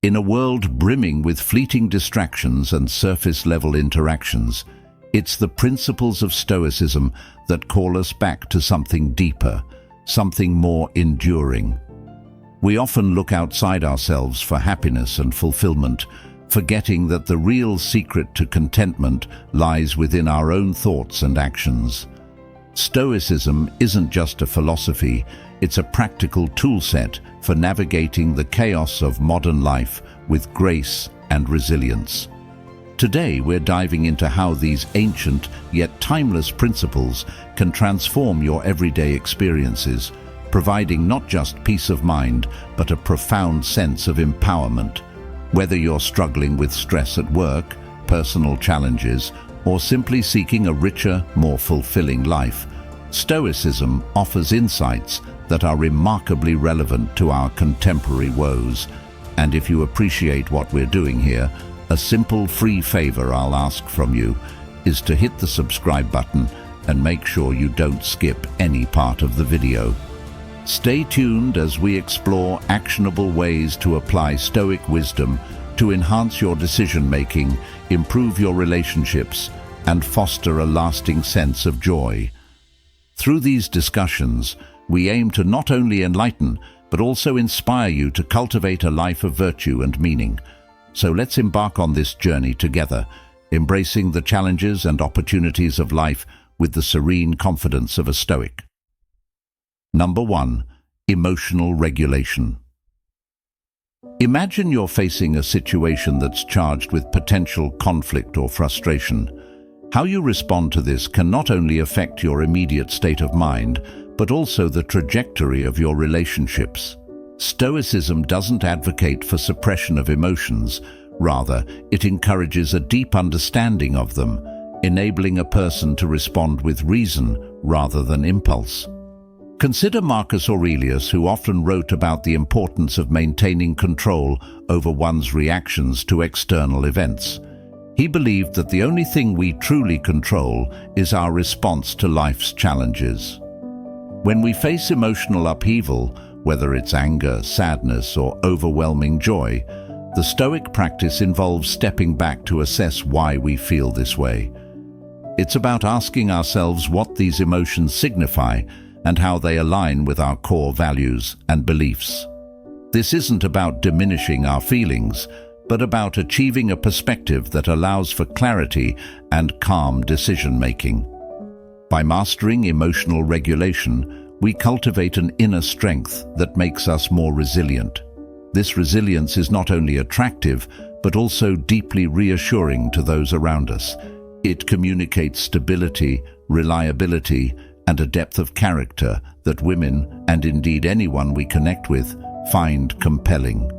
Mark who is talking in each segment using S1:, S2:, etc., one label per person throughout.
S1: In a world brimming with fleeting distractions and surface-level interactions, it's the principles of Stoicism that call us back to something deeper, something more enduring. We often look outside ourselves for happiness and fulfillment, forgetting that the real secret to contentment lies within our own thoughts and actions. Stoicism isn't just a philosophy, it's a practical toolset for navigating the chaos of modern life with grace and resilience. Today, we're diving into how these ancient yet timeless principles can transform your everyday experiences, providing not just peace of mind, but a profound sense of empowerment. Whether you're struggling with stress at work, personal challenges, or simply seeking a richer, more fulfilling life, Stoicism offers insights that are remarkably relevant to our contemporary woes. And if you appreciate what we're doing here, a simple free favor I'll ask from you is to hit the subscribe button and make sure you don't skip any part of the video. Stay tuned as we explore actionable ways to apply Stoic wisdom to enhance your decision-making, improve your relationships, and foster a lasting sense of joy. Through these discussions, we aim to not only enlighten, but also inspire you to cultivate a life of virtue and meaning. So let's embark on this journey together, embracing the challenges and opportunities of life with the serene confidence of a Stoic. Number 1. Emotional regulation. Imagine you're facing a situation that's charged with potential conflict or frustration. How you respond to this can not only affect your immediate state of mind, but also the trajectory of your relationships. Stoicism doesn't advocate for suppression of emotions. Rather, it encourages a deep understanding of them, enabling a person to respond with reason rather than impulse. Consider Marcus Aurelius, who often wrote about the importance of maintaining control over one's reactions to external events. He believed that the only thing we truly control is our response to life's challenges. When we face emotional upheaval, whether it's anger, sadness, or overwhelming joy, the Stoic practice involves stepping back to assess why we feel this way. It's about asking ourselves what these emotions signify and how they align with our core values and beliefs. This isn't about diminishing our feelings, but about achieving a perspective that allows for clarity and calm decision-making. By mastering emotional regulation, we cultivate an inner strength that makes us more resilient. This resilience is not only attractive, but also deeply reassuring to those around us. It communicates stability, reliability, and a depth of character that women, and indeed anyone we connect with, find compelling.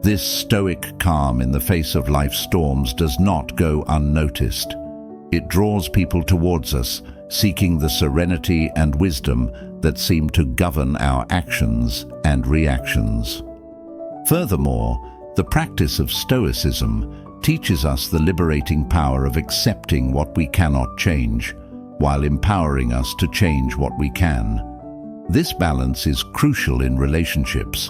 S1: This Stoic calm in the face of life's storms does not go unnoticed. It draws people towards us, seeking the serenity and wisdom that seem to govern our actions and reactions. Furthermore, the practice of Stoicism teaches us the liberating power of accepting what we cannot change, while empowering us to change what we can. This balance is crucial in relationships.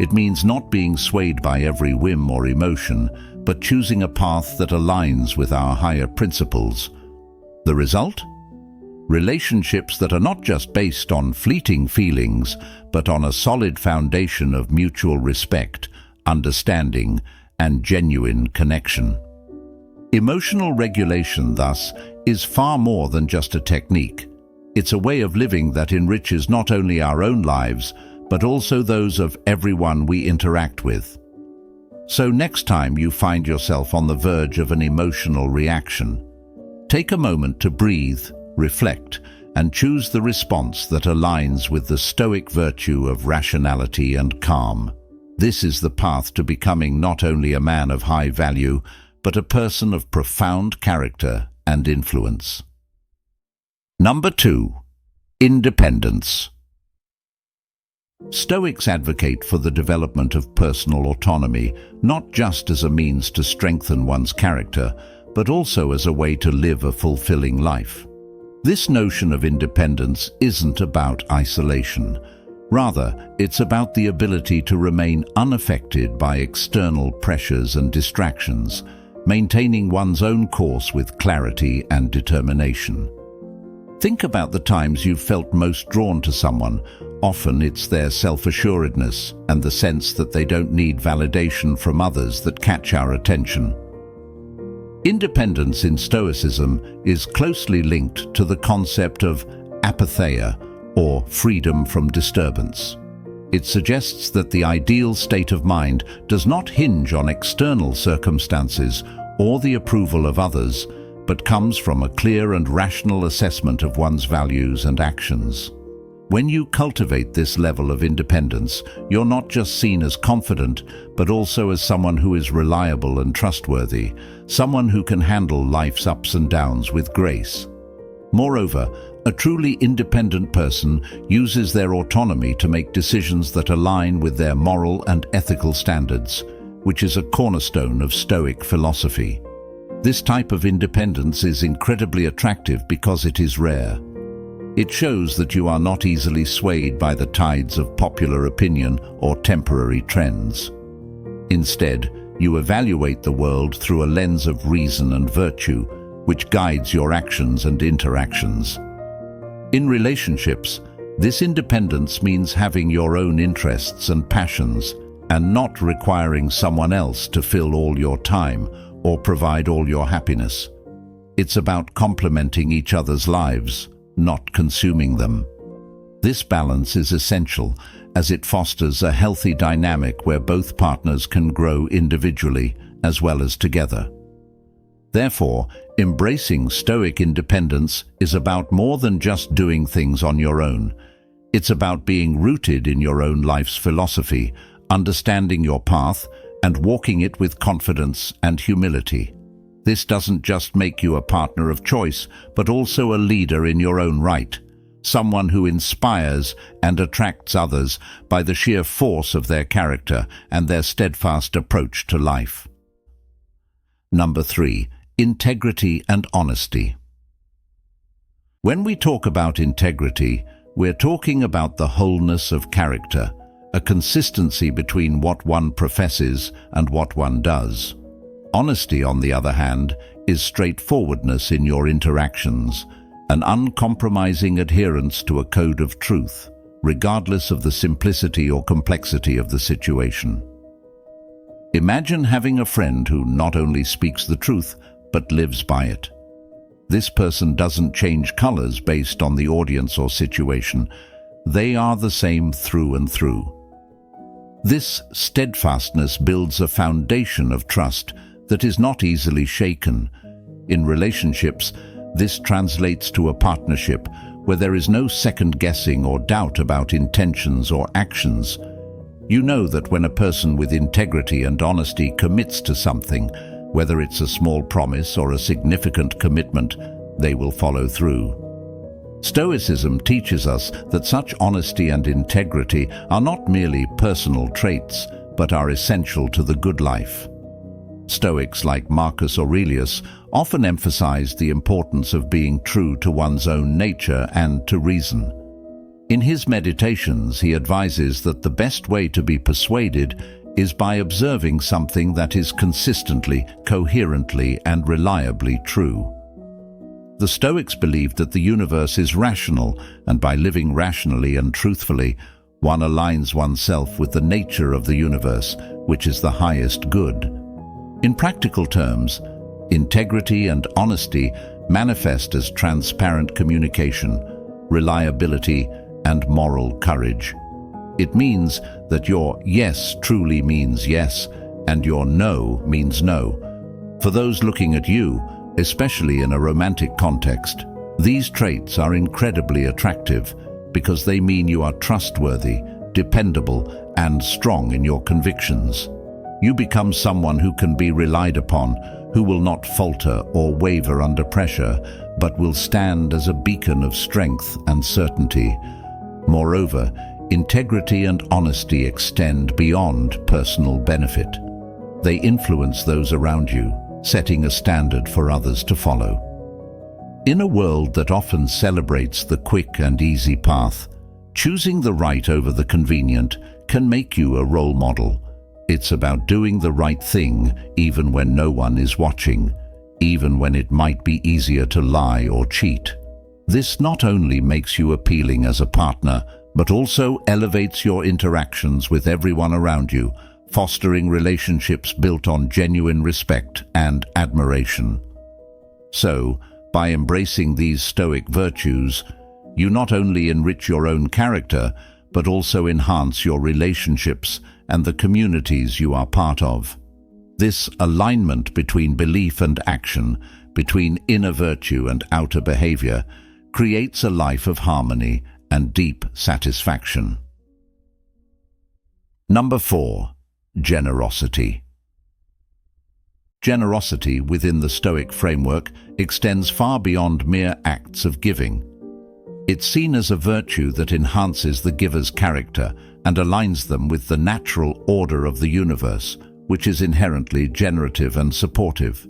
S1: It means not being swayed by every whim or emotion, but choosing a path that aligns with our higher principles. The result? Relationships that are not just based on fleeting feelings, but on a solid foundation of mutual respect, understanding, and genuine connection. Emotional regulation, thus, is far more than just a technique. It's a way of living that enriches not only our own lives, but also those of everyone we interact with. So next time you find yourself on the verge of an emotional reaction, take a moment to breathe, reflect, and choose the response that aligns with the Stoic virtue of rationality and calm. This is the path to becoming not only a man of high value, but a person of profound character and influence. Number 2. Independence. Stoics advocate for the development of personal autonomy, not just as a means to strengthen one's character, but also as a way to live a fulfilling life. This notion of independence isn't about isolation. Rather, it's about the ability to remain unaffected by external pressures and distractions, maintaining one's own course with clarity and determination. Think about the times you've felt most drawn to someone. Often it's their self-assuredness and the sense that they don't need validation from others that catch our attention. Independence in Stoicism is closely linked to the concept of apatheia, or freedom from disturbance. It suggests that the ideal state of mind does not hinge on external circumstances or the approval of others, but comes from a clear and rational assessment of one's values and actions. When you cultivate this level of independence, you're not just seen as confident, but also as someone who is reliable and trustworthy, someone who can handle life's ups and downs with grace. Moreover, a truly independent person uses their autonomy to make decisions that align with their moral and ethical standards, which is a cornerstone of Stoic philosophy. This type of independence is incredibly attractive because it is rare. It shows that you are not easily swayed by the tides of popular opinion or temporary trends. Instead, you evaluate the world through a lens of reason and virtue, which guides your actions and interactions. In relationships, this independence means having your own interests and passions and not requiring someone else to fill all your time or provide all your happiness. It's about complementing each other's lives, not consuming them. This balance is essential as it fosters a healthy dynamic where both partners can grow individually as well as together. Therefore, embracing Stoic independence is about more than just doing things on your own. It's about being rooted in your own life's philosophy, understanding your path, and walking it with confidence and humility. This doesn't just make you a partner of choice, but also a leader in your own right, someone who inspires and attracts others by the sheer force of their character and their steadfast approach to life. Number 3. Integrity and honesty. When we talk about integrity, we're talking about the wholeness of character, a consistency between what one professes and what one does. Honesty, on the other hand, is straightforwardness in your interactions, an uncompromising adherence to a code of truth, regardless of the simplicity or complexity of the situation. Imagine having a friend who not only speaks the truth, but lives by it. This person doesn't change colors based on the audience or situation. They are the same through and through. This steadfastness builds a foundation of trust that is not easily shaken. In relationships, this translates to a partnership where there is no second guessing or doubt about intentions or actions. You know that when a person with integrity and honesty commits to something, whether it's a small promise or a significant commitment, they will follow through. Stoicism teaches us that such honesty and integrity are not merely personal traits, but are essential to the good life. Stoics like Marcus Aurelius often emphasized the importance of being true to one's own nature and to reason. In his meditations, he advises that the best way to be persuaded is by observing something that is consistently, coherently, and reliably true. The Stoics believed that the universe is rational, and by living rationally and truthfully, one aligns oneself with the nature of the universe, which is the highest good. In practical terms, integrity and honesty manifest as transparent communication, reliability, and moral courage. It means that your yes truly means yes, and your no means no. For those looking at you, especially in a romantic context, these traits are incredibly attractive because they mean you are trustworthy, dependable, and strong in your convictions. You become someone who can be relied upon, who will not falter or waver under pressure, but will stand as a beacon of strength and certainty. Moreover, integrity and honesty extend beyond personal benefit. They influence those around you, setting a standard for others to follow. In a world that often celebrates the quick and easy path, Choosing the right over the convenient can make you a role model. It's about doing the right thing even when no one is watching, even when it might be easier to lie or cheat. This not only makes you appealing as a partner, but also elevates your interactions with everyone around you, fostering relationships built on genuine respect and admiration. So, by embracing these Stoic virtues, you not only enrich your own character, but also enhance your relationships and the communities you are part of. This alignment between belief and action, between inner virtue and outer behavior, creates a life of harmony and deep satisfaction. Number 4. Generosity. Generosity within the Stoic framework extends far beyond mere acts of giving. It's seen as a virtue that enhances the giver's character and aligns them with the natural order of the universe, which is inherently generative and supportive.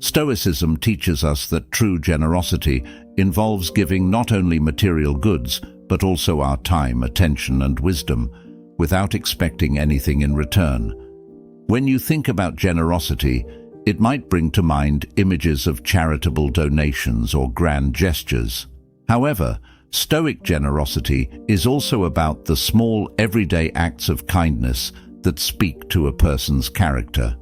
S1: Stoicism teaches us that true generosity involves giving not only material goods, but also our time, attention, and wisdom, without expecting anything in return. When you think about generosity, it might bring to mind images of charitable donations or grand gestures. However, Stoic generosity is also about the small, everyday acts of kindness that speak to a person's character.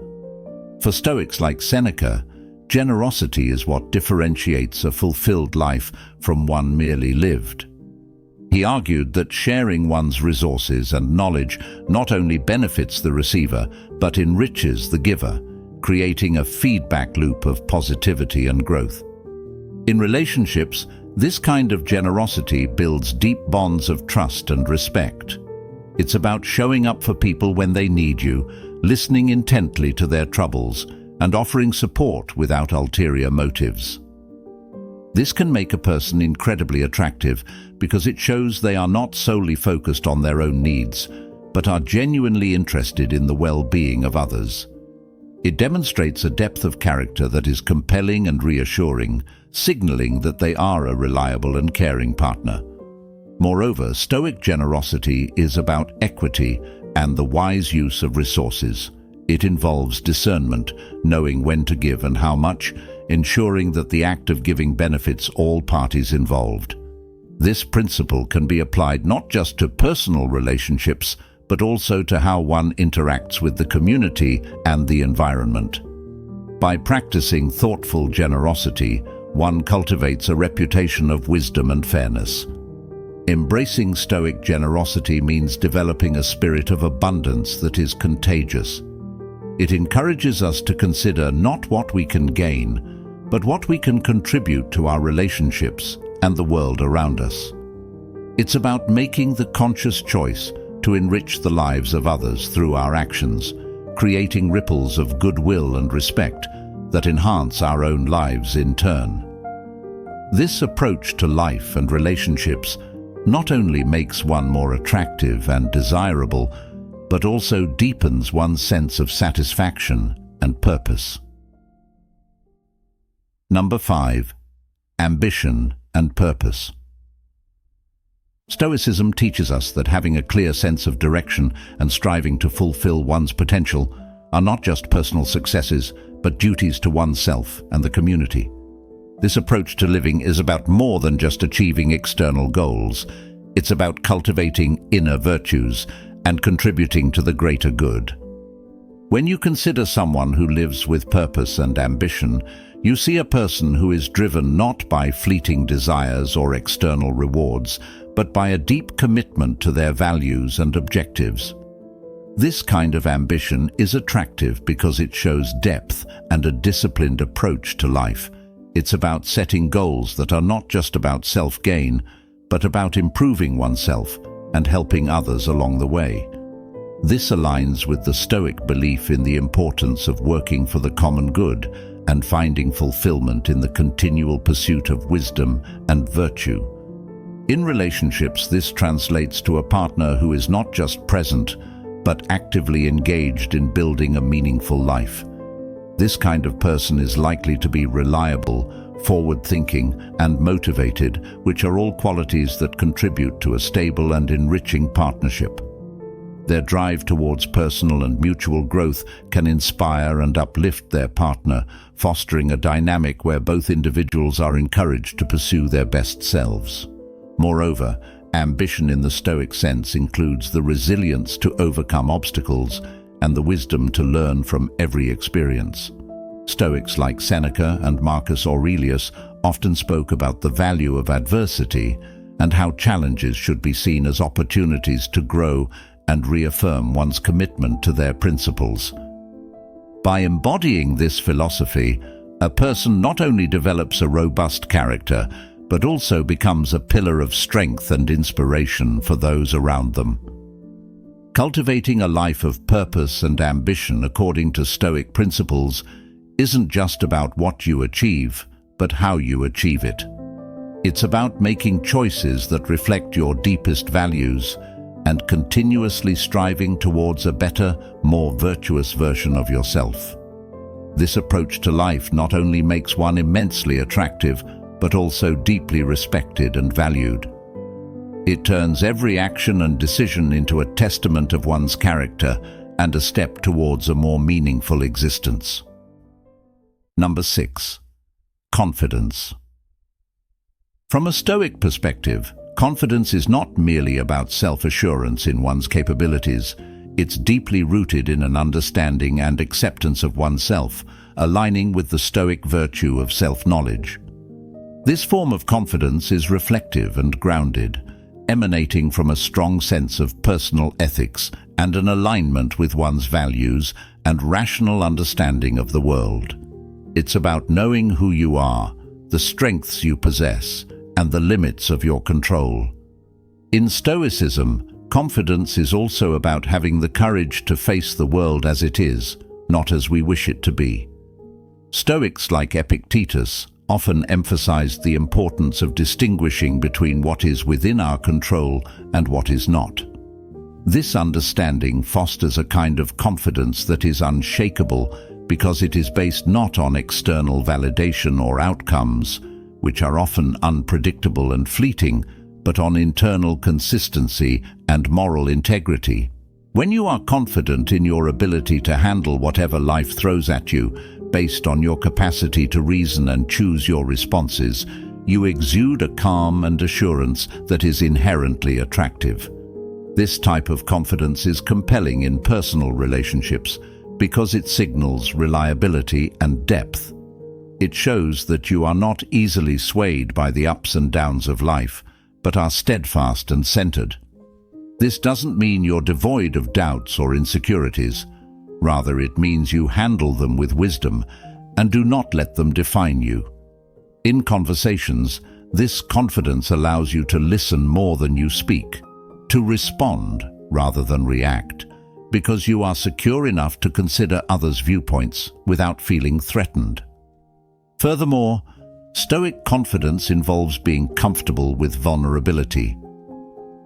S1: For Stoics like Seneca, generosity is what differentiates a fulfilled life from one merely lived. He argued that sharing one's resources and knowledge not only benefits the receiver, but enriches the giver, creating a feedback loop of positivity and growth. In relationships, this kind of generosity builds deep bonds of trust and respect. It's about showing up for people when they need you, listening intently to their troubles, and offering support without ulterior motives. This can make a person incredibly attractive because it shows they are not solely focused on their own needs, but are genuinely interested in the well-being of others. It demonstrates a depth of character that is compelling and reassuring, signaling that they are a reliable and caring partner. Moreover, Stoic generosity is about equity and the wise use of resources. It involves discernment, knowing when to give and how much, ensuring that the act of giving benefits all parties involved. This principle can be applied not just to personal relationships, but also to how one interacts with the community and the environment. By practicing thoughtful generosity, one cultivates a reputation of wisdom and fairness. Embracing Stoic generosity means developing a spirit of abundance that is contagious. It encourages us to consider not what we can gain, but what we can contribute to our relationships and the world around us. It's about making the conscious choice to enrich the lives of others through our actions, creating ripples of goodwill and respect that enhance our own lives in turn. This approach to life and relationships not only makes one more attractive and desirable, but also deepens one's sense of satisfaction and purpose. Number 5. Ambition and purpose. Stoicism teaches us that having a clear sense of direction and striving to fulfill one's potential are not just personal successes, but duties to oneself and the community. This approach to living is about more than just achieving external goals. It's about cultivating inner virtues and contributing to the greater good. When you consider someone who lives with purpose and ambition, you see a person who is driven not by fleeting desires or external rewards, but by a deep commitment to their values and objectives. This kind of ambition is attractive because it shows depth and a disciplined approach to life. It's about setting goals that are not just about self-gain, but about improving oneself and helping others along the way. This aligns with the Stoic belief in the importance of working for the common good and finding fulfillment in the continual pursuit of wisdom and virtue. In relationships, this translates to a partner who is not just present, but actively engaged in building a meaningful life. This kind of person is likely to be reliable, forward-thinking, and motivated, which are all qualities that contribute to a stable and enriching partnership. Their drive towards personal and mutual growth can inspire and uplift their partner, fostering a dynamic where both individuals are encouraged to pursue their best selves. Moreover, ambition in the Stoic sense includes the resilience to overcome obstacles and the wisdom to learn from every experience. Stoics like Seneca and Marcus Aurelius often spoke about the value of adversity and how challenges should be seen as opportunities to grow and reaffirm one's commitment to their principles. By embodying this philosophy, a person not only develops a robust character, but also becomes a pillar of strength and inspiration for those around them. Cultivating a life of purpose and ambition according to Stoic principles isn't just about what you achieve, but how you achieve it. It's about making choices that reflect your deepest values and continuously striving towards a better, more virtuous version of yourself. This approach to life not only makes one immensely attractive, but also deeply respected and valued. It turns every action and decision into a testament of one's character and a step towards a more meaningful existence. Number 6. Confidence. From a Stoic perspective, confidence is not merely about self-assurance in one's capabilities. It's deeply rooted in an understanding and acceptance of oneself, aligning with the Stoic virtue of self-knowledge. This form of confidence is reflective and grounded, emanating from a strong sense of personal ethics and an alignment with one's values and rational understanding of the world. It's about knowing who you are, the strengths you possess, and the limits of your control. In Stoicism, confidence is also about having the courage to face the world as it is, not as we wish it to be. Stoics like Epictetus often emphasized the importance of distinguishing between what is within our control and what is not. This understanding fosters a kind of confidence that is unshakable because it is based not on external validation or outcomes, which are often unpredictable and fleeting, but on internal consistency and moral integrity. When you are confident in your ability to handle whatever life throws at you, based on your capacity to reason and choose your responses, you exude a calm and assurance that is inherently attractive. This type of confidence is compelling in personal relationships because it signals reliability and depth. It shows that you are not easily swayed by the ups and downs of life, but are steadfast and centered. This doesn't mean you're devoid of doubts or insecurities. Rather, it means you handle them with wisdom and do not let them define you. In conversations, this confidence allows you to listen more than you speak, to respond rather than react, because you are secure enough to consider others' viewpoints without feeling threatened. Furthermore, Stoic confidence involves being comfortable with vulnerability.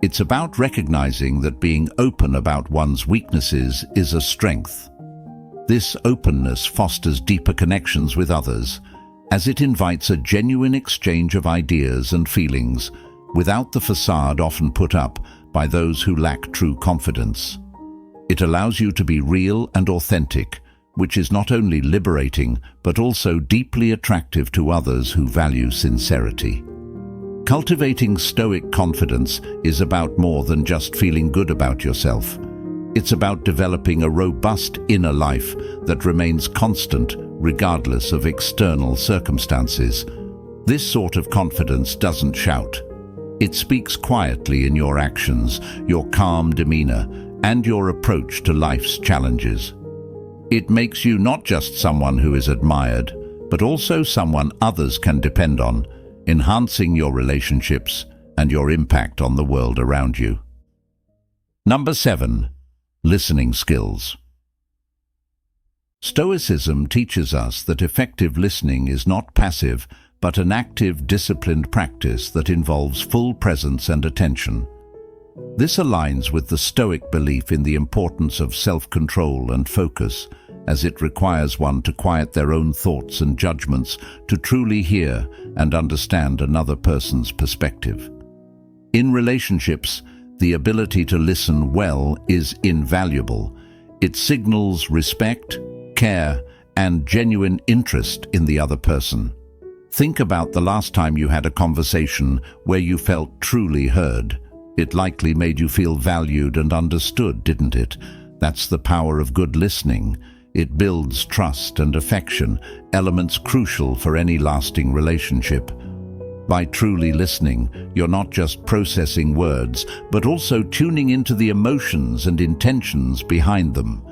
S1: It's about recognizing that being open about one's weaknesses is a strength. This openness fosters deeper connections with others, as it invites a genuine exchange of ideas and feelings without the facade often put up by those who lack true confidence. It allows you to be real and authentic, which is not only liberating but also deeply attractive to others who value sincerity. Cultivating Stoic confidence is about more than just feeling good about yourself. It's about developing a robust inner life that remains constant regardless of external circumstances. This sort of confidence doesn't shout. It speaks quietly in your actions, your calm demeanor, and your approach to life's challenges. It makes you not just someone who is admired, but also someone others can depend on, enhancing your relationships and your impact on the world around you. Number 7. Listening skills. Stoicism teaches us that effective listening is not passive, but an active, disciplined practice that involves full presence and attention. This aligns with the Stoic belief in the importance of self-control and focus, as it requires one to quiet their own thoughts and judgments to truly hear and understand another person's perspective. In relationships, the ability to listen well is invaluable. It signals respect, care, and genuine interest in the other person. Think about the last time you had a conversation where you felt truly heard. It likely made you feel valued and understood, didn't it? That's the power of good listening. It builds trust and affection, elements crucial for any lasting relationship. By truly listening, you're not just processing words, but also tuning into the emotions and intentions behind them.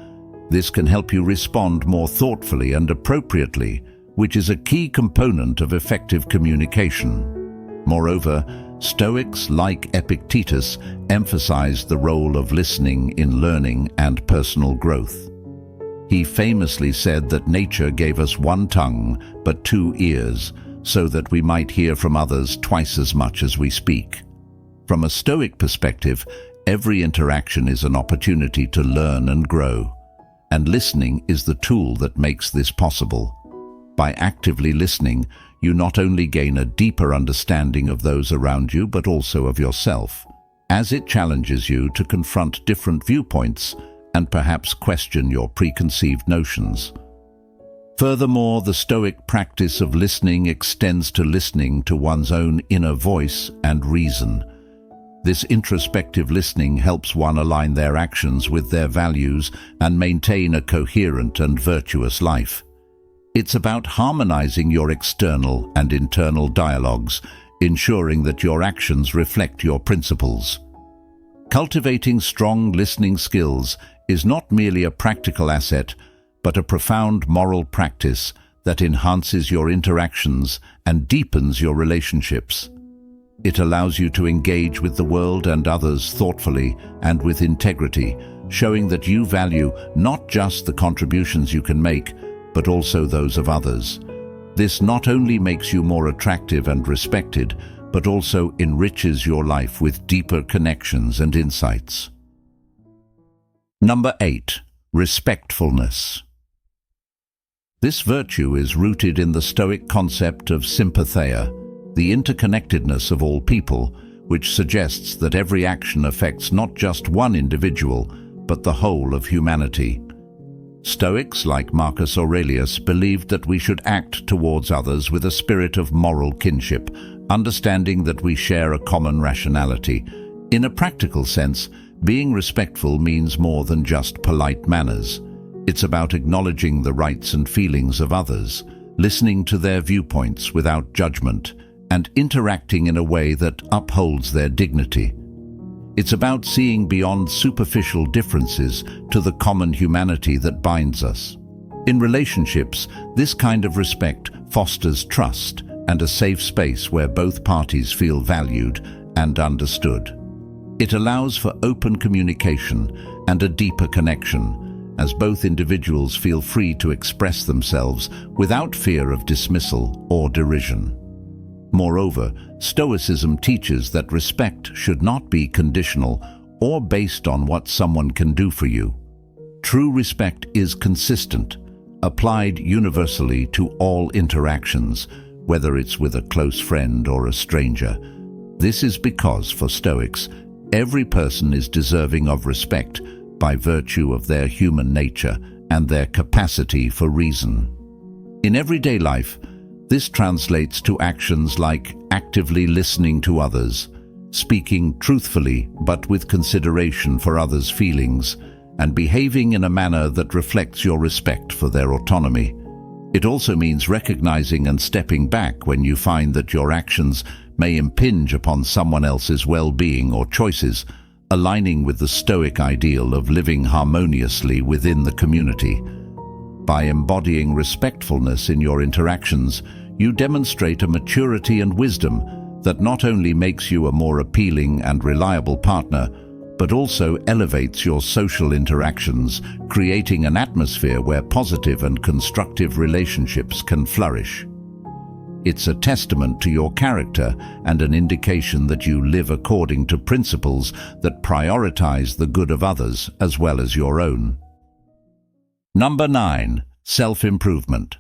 S1: This can help you respond more thoughtfully and appropriately, which is a key component of effective communication. Moreover, Stoics like Epictetus emphasized the role of listening in learning and personal growth. He famously said that nature gave us one tongue but two ears, so that we might hear from others twice as much as we speak. From a Stoic perspective, every interaction is an opportunity to learn and grow, and listening is the tool that makes this possible. By actively listening, you not only gain a deeper understanding of those around you, but also of yourself, as it challenges you to confront different viewpoints and perhaps question your preconceived notions. Furthermore, the Stoic practice of listening extends to listening to one's own inner voice and reason. This introspective listening helps one align their actions with their values and maintain a coherent and virtuous life. It's about harmonizing your external and internal dialogues, ensuring that your actions reflect your principles. Cultivating strong listening skills is not merely a practical asset, but a profound moral practice that enhances your interactions and deepens your relationships. It allows you to engage with the world and others thoughtfully and with integrity, showing that you value not just the contributions you can make, but also those of others. This not only makes you more attractive and respected, but also enriches your life with deeper connections and insights. Number 8. Respectfulness. This virtue is rooted in the Stoic concept of sympatheia, the interconnectedness of all people, which suggests that every action affects not just one individual, but the whole of humanity. Stoics like Marcus Aurelius believed that we should act towards others with a spirit of moral kinship, understanding that we share a common rationality. In a practical sense, being respectful means more than just polite manners. It's about acknowledging the rights and feelings of others, listening to their viewpoints without judgment, and interacting in a way that upholds their dignity. It's about seeing beyond superficial differences to the common humanity that binds us. In relationships, this kind of respect fosters trust and a safe space where both parties feel valued and understood. It allows for open communication and a deeper connection, as both individuals feel free to express themselves without fear of dismissal or derision. Moreover, Stoicism teaches that respect should not be conditional or based on what someone can do for you. True respect is consistent, applied universally to all interactions, whether it's with a close friend or a stranger. This is because, for Stoics, every person is deserving of respect by virtue of their human nature and their capacity for reason. In everyday life, this translates to actions like actively listening to others, speaking truthfully but with consideration for others' feelings, and behaving in a manner that reflects your respect for their autonomy. It also means recognizing and stepping back when you find that your actions may impinge upon someone else's well-being or choices, aligning with the Stoic ideal of living harmoniously within the community. By embodying respectfulness in your interactions, you demonstrate a maturity and wisdom that not only makes you a more appealing and reliable partner, but also elevates your social interactions, creating an atmosphere where positive and constructive relationships can flourish. It's a testament to your character and an indication that you live according to principles that prioritize the good of others as well as your own. Number 9. Self-improvement.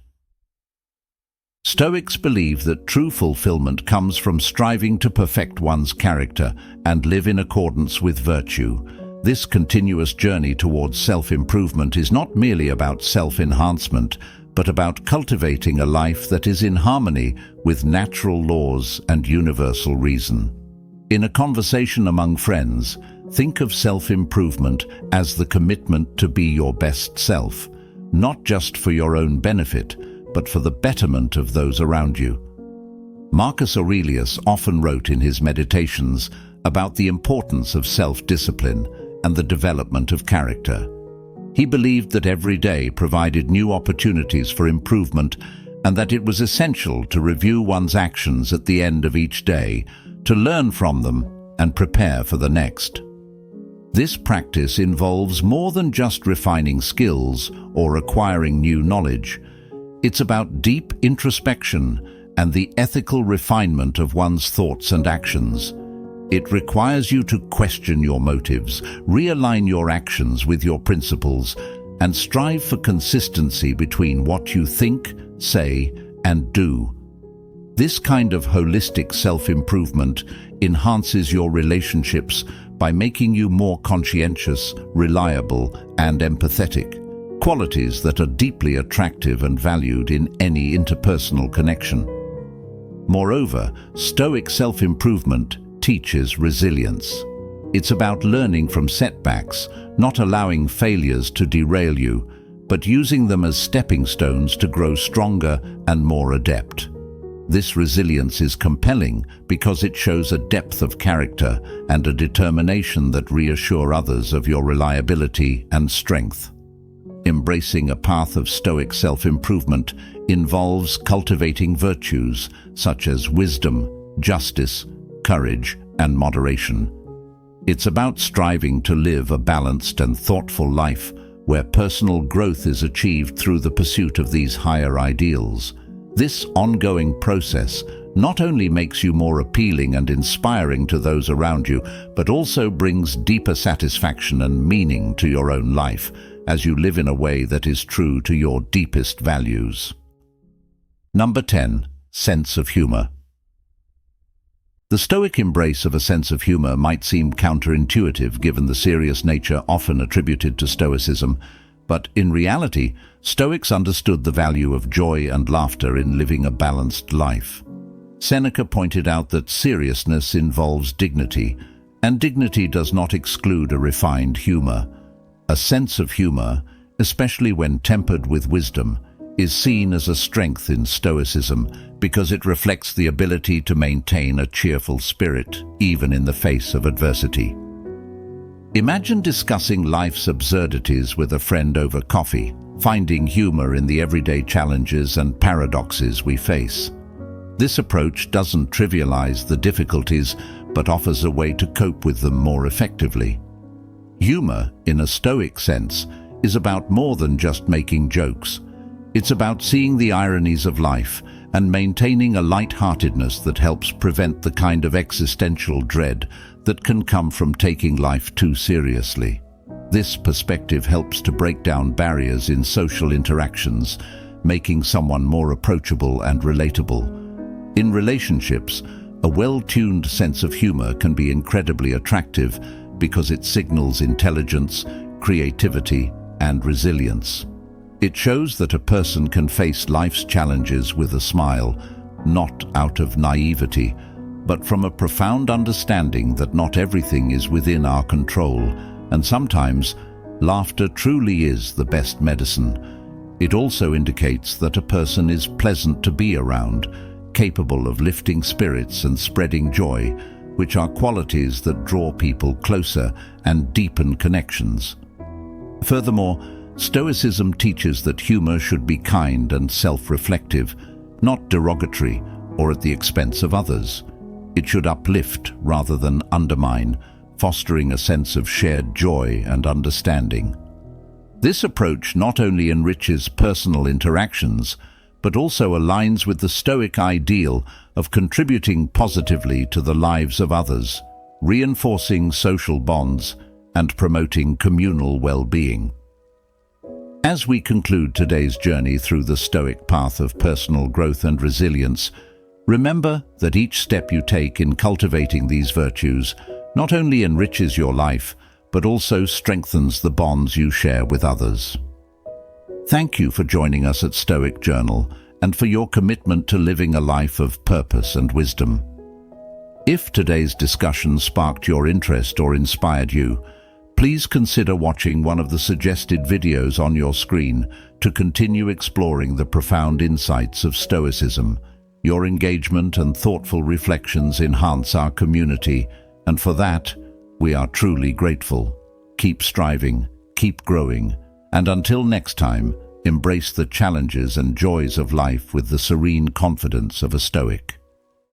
S1: Stoics believe that true fulfillment comes from striving to perfect one's character and live in accordance with virtue. This continuous journey towards self-improvement is not merely about self-enhancement, but about cultivating a life that is in harmony with natural laws and universal reason. In a conversation among friends, think of self-improvement as the commitment to be your best self, not just for your own benefit, but for the betterment of those around you. Marcus Aurelius often wrote in his Meditations about the importance of self-discipline and the development of character. He believed that every day provided new opportunities for improvement and that it was essential to review one's actions at the end of each day, to learn from them and prepare for the next. This practice involves more than just refining skills or acquiring new knowledge. It's about deep introspection and the ethical refinement of one's thoughts and actions. It requires you to question your motives, realign your actions with your principles, and strive for consistency between what you think, say, and do. This kind of holistic self-improvement enhances your relationships by making you more conscientious, reliable, and empathetic, qualities that are deeply attractive and valued in any interpersonal connection. Moreover, Stoic self-improvement teaches resilience. It's about learning from setbacks, not allowing failures to derail you, but using them as stepping stones to grow stronger and more adept. This resilience is compelling because it shows a depth of character and a determination that reassure others of your reliability and strength. Embracing a path of Stoic self-improvement involves cultivating virtues such as wisdom, justice, courage, and moderation. It's about striving to live a balanced and thoughtful life where personal growth is achieved through the pursuit of these higher ideals. This ongoing process not only makes you more appealing and inspiring to those around you, but also brings deeper satisfaction and meaning to your own life as you live in a way that is true to your deepest values. Number 10. Sense of humor. The Stoic embrace of a sense of humor might seem counterintuitive given the serious nature often attributed to Stoicism, but in reality, Stoics understood the value of joy and laughter in living a balanced life. Seneca pointed out that seriousness involves dignity, and dignity does not exclude a refined humor. A sense of humor, especially when tempered with wisdom, is seen as a strength in Stoicism because it reflects the ability to maintain a cheerful spirit even in the face of adversity. Imagine discussing life's absurdities with a friend over coffee, finding humor in the everyday challenges and paradoxes we face. This approach doesn't trivialize the difficulties, but offers a way to cope with them more effectively. Humor, in a Stoic sense, is about more than just making jokes. It's about seeing the ironies of life and maintaining a light-heartedness that helps prevent the kind of existential dread that can come from taking life too seriously. This perspective helps to break down barriers in social interactions, making someone more approachable and relatable. In relationships, a well-tuned sense of humor can be incredibly attractive because it signals intelligence, creativity, and resilience. It shows that a person can face life's challenges with a smile, not out of naivety, but from a profound understanding that not everything is within our control, and sometimes laughter truly is the best medicine. It also indicates that a person is pleasant to be around, capable of lifting spirits and spreading joy, which are qualities that draw people closer and deepen connections. Furthermore, Stoicism teaches that humor should be kind and self-reflective, not derogatory or at the expense of others. It should uplift rather than undermine, fostering a sense of shared joy and understanding. This approach not only enriches personal interactions, but also aligns with the Stoic ideal of contributing positively to the lives of others, reinforcing social bonds and promoting communal well-being. As we conclude today's journey through the Stoic path of personal growth and resilience, remember that each step you take in cultivating these virtues not only enriches your life, but also strengthens the bonds you share with others. Thank you for joining us at Stoic Journal and for your commitment to living a life of purpose and wisdom. If today's discussion sparked your interest or inspired you, please consider watching one of the suggested videos on your screen to continue exploring the profound insights of Stoicism. Your engagement and thoughtful reflections enhance our community, and for that, we are truly grateful. Keep striving, keep growing, and until next time, embrace the challenges and joys of life with the serene confidence of a Stoic.